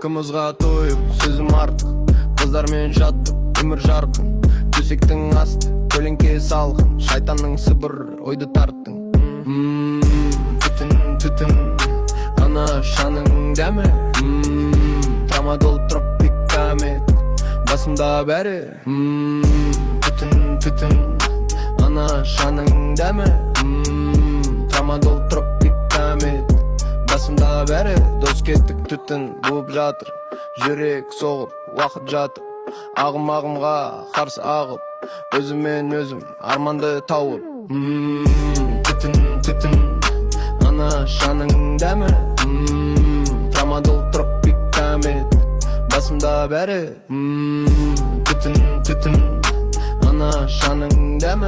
Kımızga toyup sözüm artık, kızlar men jattım, ömür jarkın. Төсектің асты, көлеңке салқын, шайтанның сыбыр ойды тарттың. Түтін, ана шаның дәмі. Трамадол тропикамет, басымда бәрі. Түтін, ана шаның дәмі. Трамадол тропикамет, басымда бәрі. Дос кеттік түтін буып жатыр, жүрек соғып, уақыт жатыр. Ағым-ағымға қарсы ағып, өзіммен өзім арманды тауып. Түтін, ана шаның дәмі. Трамадол тропикамет, басымда бәрі. Түтін, ана шаның дәмі.